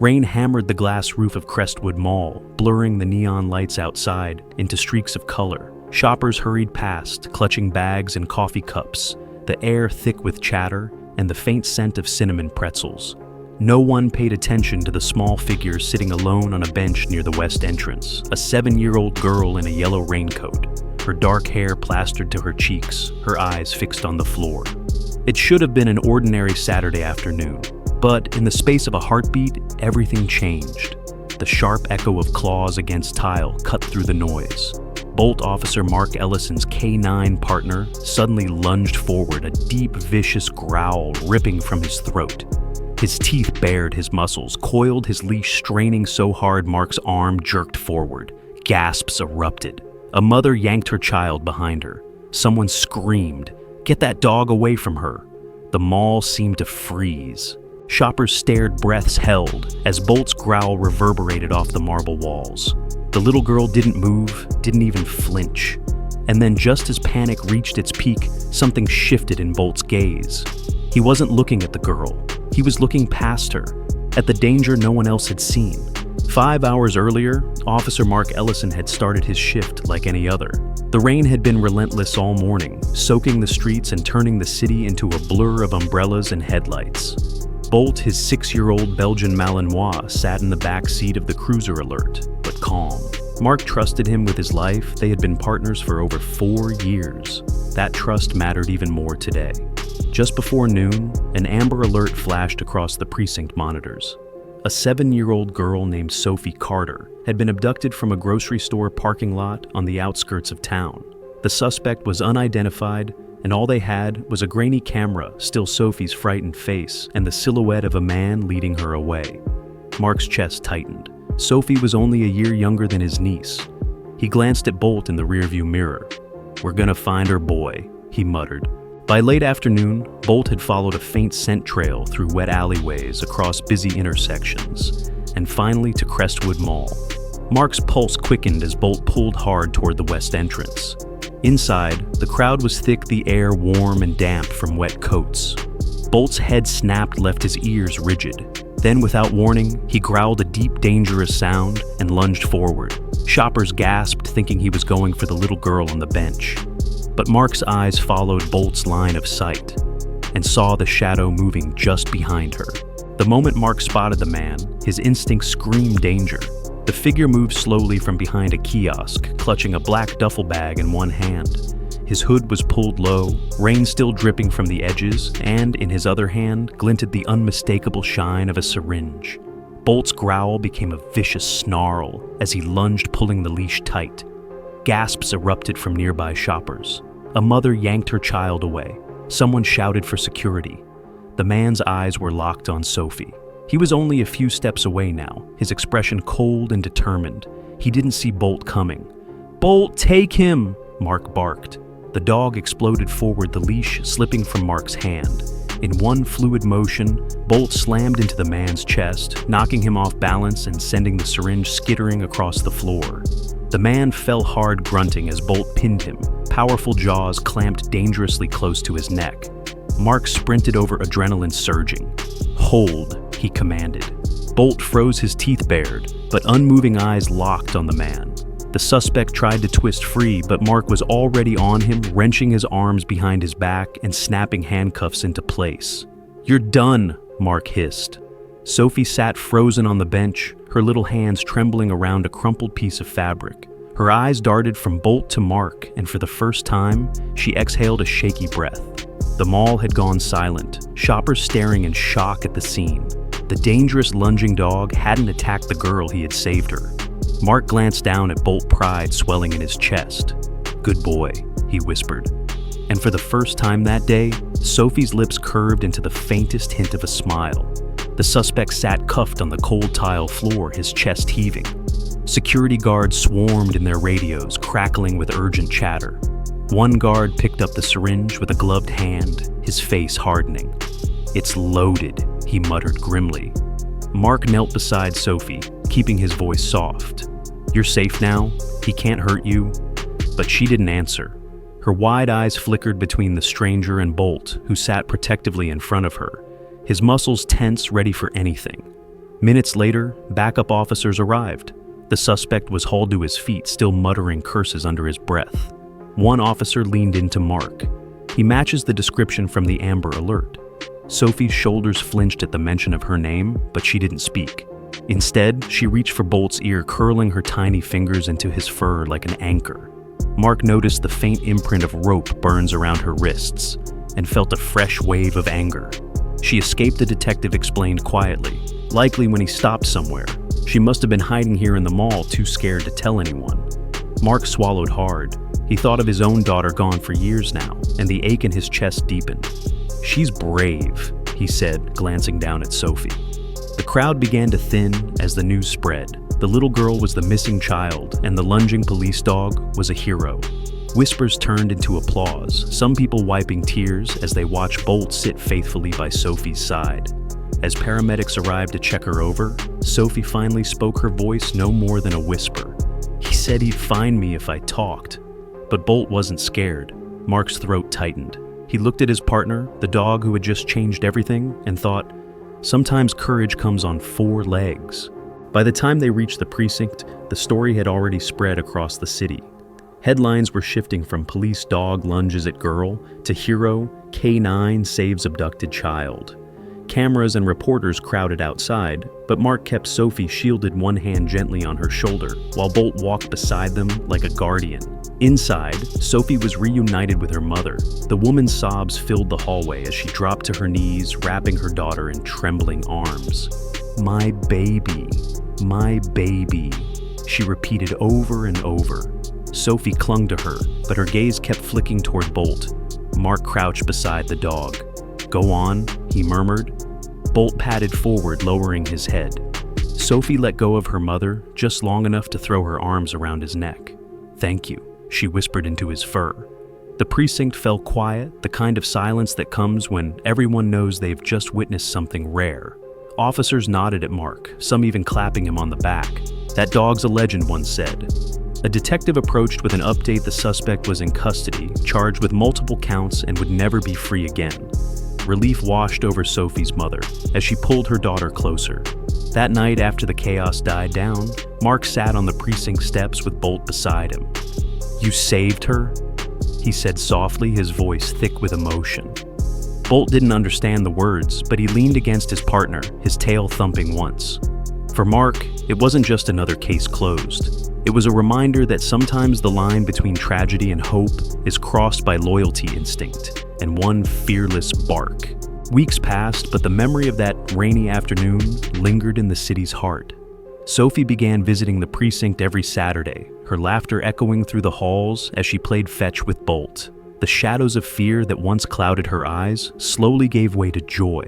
Rain hammered the glass roof of Crestwood Mall, blurring the neon lights outside into streaks of color. Shoppers hurried past, clutching bags and coffee cups, the air thick with chatter and the faint scent of cinnamon pretzels. No one paid attention to the small figure sitting alone on a bench near the west entrance, a 7-year-old girl in a yellow raincoat, her dark hair plastered to her cheeks, her eyes fixed on the floor. It should have been an ordinary Saturday afternoon, but in the space of a heartbeat, everything changed. The sharp echo of claws against tile cut through the noise. Bolt Officer Mark Ellison's K9 partner suddenly lunged forward, a deep, vicious growl ripping from his throat. His teeth bared his muscles, coiled his leash, straining so hard Mark's arm jerked forward. Gasps erupted. A mother yanked her child behind her. Someone screamed, "Get that dog away from her!" The mall seemed to freeze. Shoppers stared, breaths held, as Bolt's growl reverberated off the marble walls. The little girl didn't move, didn't even flinch. And then just as panic reached its peak, something shifted in Bolt's gaze. He wasn't looking at the girl. He was looking past her, at the danger no one else had seen. 5 hours earlier, Officer Mark Ellison had started his shift like any other. The rain had been relentless all morning, soaking the streets and turning the city into a blur of umbrellas and headlights. Bolt, his 6-year-old Belgian Malinois, sat in the back seat of the cruiser, alert, but calm. Mark trusted him with his life. They had been partners for over 4 years. That trust mattered even more today. Just before noon, an amber alert flashed across the precinct monitors. A 7-year-old girl named Sophie Carter had been abducted from a grocery store parking lot on the outskirts of town. The suspect was unidentified, and all they had was a grainy camera, still Sophie's frightened face, and the silhouette of a man leading her away. Mark's chest tightened. Sophie was only a year younger than his niece. He glanced at Bolt in the rearview mirror. "We're gonna find her boy," he muttered. By late afternoon, Bolt had followed a faint scent trail through wet alleyways across busy intersections, and finally to Crestwood Mall. Mark's pulse quickened as Bolt pulled hard toward the west entrance. Inside, the crowd was thick, the air warm and damp from wet coats. Bolt's head snapped, left his ears rigid. Then, without warning, he growled a deep, dangerous sound and lunged forward. Shoppers gasped, thinking he was going for the little girl on the bench. But Mark's eyes followed Bolt's line of sight and saw the shadow moving just behind her. The moment Mark spotted the man, his instincts screamed danger. The figure moved slowly from behind a kiosk, clutching a black duffel bag in one hand. His hood was pulled low, rain still dripping from the edges, and in his other hand glinted the unmistakable shine of a syringe. Bolt's growl became a vicious snarl as he lunged, pulling the leash tight. Gasps erupted from nearby shoppers. A mother yanked her child away. Someone shouted for security. The man's eyes were locked on Sophie. He was only a few steps away now, his expression cold and determined. He didn't see Bolt coming. "Bolt, take him!" Mark barked. The dog exploded forward, the leash slipping from Mark's hand. In one fluid motion, Bolt slammed into the man's chest, knocking him off balance and sending the syringe skittering across the floor. The man fell hard, grunting as Bolt pinned him, powerful jaws clamped dangerously close to his neck. Mark sprinted over, adrenaline surging. "Hold," he commanded. Bolt froze, his teeth bared, but unmoving eyes locked on the man. The suspect tried to twist free, but Mark was already on him, wrenching his arms behind his back and snapping handcuffs into place. "You're done," Mark hissed. Sophie sat frozen on the bench, her little hands trembling around a crumpled piece of fabric. Her eyes darted from Bolt to Mark, and for the first time, she exhaled a shaky breath. The mall had gone silent, shoppers staring in shock at the scene. The dangerous lunging dog hadn't attacked the girl, he had saved her. Mark glanced down at Bolt, pride swelling in his chest. "Good boy," he whispered. And for the first time that day, Sophie's lips curved into the faintest hint of a smile. The suspect sat cuffed on the cold tile floor, his chest heaving. Security guards swarmed in their radios, crackling with urgent chatter. One guard picked up the syringe with a gloved hand, his face hardening. "It's loaded," he muttered grimly. Mark knelt beside Sophie, keeping his voice soft. "You're safe now. He can't hurt you." But she didn't answer. Her wide eyes flickered between the stranger and Bolt, who sat protectively in front of her, his muscles tense, ready for anything. Minutes later, backup officers arrived. The suspect was hauled to his feet, still muttering curses under his breath. One officer leaned into Mark. He matches the description from the Amber Alert. Sophie's shoulders flinched at the mention of her name, but she didn't speak. Instead, she reached for Bolt's ear, curling her tiny fingers into his fur like an anchor. Mark noticed the faint imprint of rope burns around her wrists and felt a fresh wave of anger. She escaped, the detective explained quietly. Likely when he stopped somewhere. She must have been hiding here in the mall, too scared to tell anyone. Mark swallowed hard. He thought of his own daughter, gone for years now, and the ache in his chest deepened. "She's brave," he said, glancing down at Sophie. The crowd began to thin as the news spread. The little girl was the missing child, and the lunging police dog was a hero. Whispers turned into applause, some people wiping tears as they watched Bolt sit faithfully by Sophie's side. As paramedics arrived to check her over, Sophie finally spoke, her voice no more than a whisper. "He said he'd find me if I talked." But Bolt wasn't scared. Mark's throat tightened. He looked at his partner, the dog who had just changed everything, and thought, sometimes courage comes on 4 legs. By the time they reached the precinct, the story had already spread across the city. Headlines were shifting from "Police dog lunges at girl" to "Hero, K9 saves abducted child." Cameras and reporters crowded outside, but Mark kept Sophie shielded, one hand gently on her shoulder, while Bolt walked beside them like a guardian. Inside, Sophie was reunited with her mother. The woman's sobs filled the hallway as she dropped to her knees, wrapping her daughter in trembling arms. "My baby, my baby," she repeated over and over. Sophie clung to her, but her gaze kept flicking toward Bolt. Mark crouched beside the dog. "Go on," he murmured. Bolt padded forward, lowering his head. Sophie let go of her mother just long enough to throw her arms around his neck. "Thank you," she whispered into his fur. The precinct fell quiet, the kind of silence that comes when everyone knows they've just witnessed something rare. Officers nodded at Mark, some even clapping him on the back. "That dog's a legend," one said. A detective approached with an update: the suspect was in custody, charged with multiple counts, and would never be free again. Relief washed over Sophie's mother as she pulled her daughter closer. That night, after the chaos died down, Mark sat on the precinct steps with Bolt beside him. "You saved her?" he said softly, his voice thick with emotion. Bolt didn't understand the words, but he leaned against his partner, his tail thumping once. For Mark, it wasn't just another case closed. It was a reminder that sometimes the line between tragedy and hope is crossed by loyalty instinct and one fearless bark. Weeks passed, but the memory of that rainy afternoon lingered in the city's heart. Sophie began visiting the precinct every Saturday, her laughter echoing through the halls as she played fetch with Bolt. The shadows of fear that once clouded her eyes slowly gave way to joy.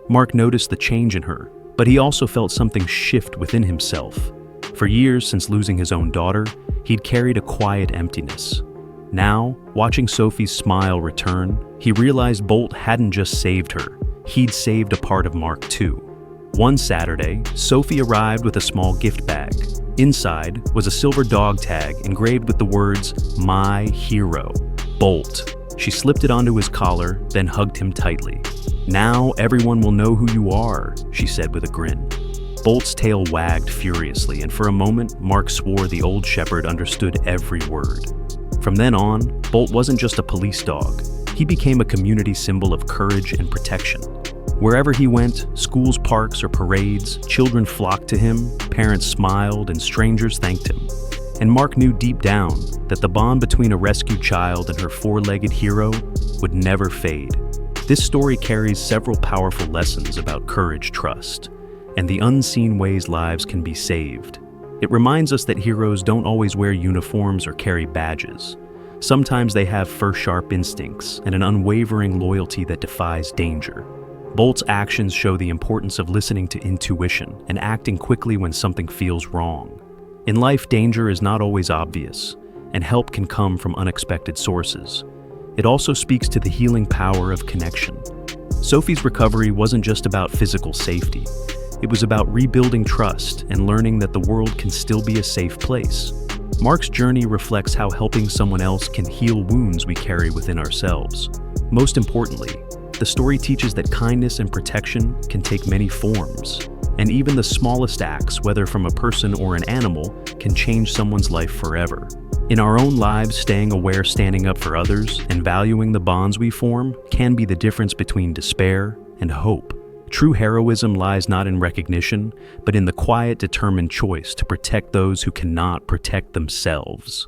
Mark noticed the change in her, but he also felt something shift within himself. For years since losing his own daughter, he'd carried a quiet emptiness. Now, watching Sophie's smile return, he realized Bolt hadn't just saved her, he'd saved a part of Mark too. One Saturday, Sophie arrived with a small gift bag. Inside was a silver dog tag engraved with the words, "My hero, Bolt." She slipped it onto his collar, then hugged him tightly. "Now everyone will know who you are," she said with a grin. Bolt's tail wagged furiously, and for a moment, Mark swore the old shepherd understood every word. From then on, Bolt wasn't just a police dog. He became a community symbol of courage and protection. Wherever he went, schools, parks, or parades, children flocked to him, parents smiled, and strangers thanked him. And Mark knew deep down that the bond between a rescued child and her 4-legged hero would never fade. This story carries several powerful lessons about courage, trust, and the unseen ways lives can be saved. It reminds us that heroes don't always wear uniforms or carry badges. Sometimes they have sharp instincts and an unwavering loyalty that defies danger. Bolt's actions show the importance of listening to intuition and acting quickly when something feels wrong. In life, danger is not always obvious, and help can come from unexpected sources. It also speaks to the healing power of connection. Sophie's recovery wasn't just about physical safety. It was about rebuilding trust and learning that the world can still be a safe place. Mark's journey reflects how helping someone else can heal wounds we carry within ourselves. Most importantly, the story teaches that kindness and protection can take many forms. And even the smallest acts, whether from a person or an animal, can change someone's life forever. In our own lives, staying aware, standing up for others, and valuing the bonds we form can be the difference between despair and hope. True heroism lies not in recognition, but in the quiet, determined choice to protect those who cannot protect themselves.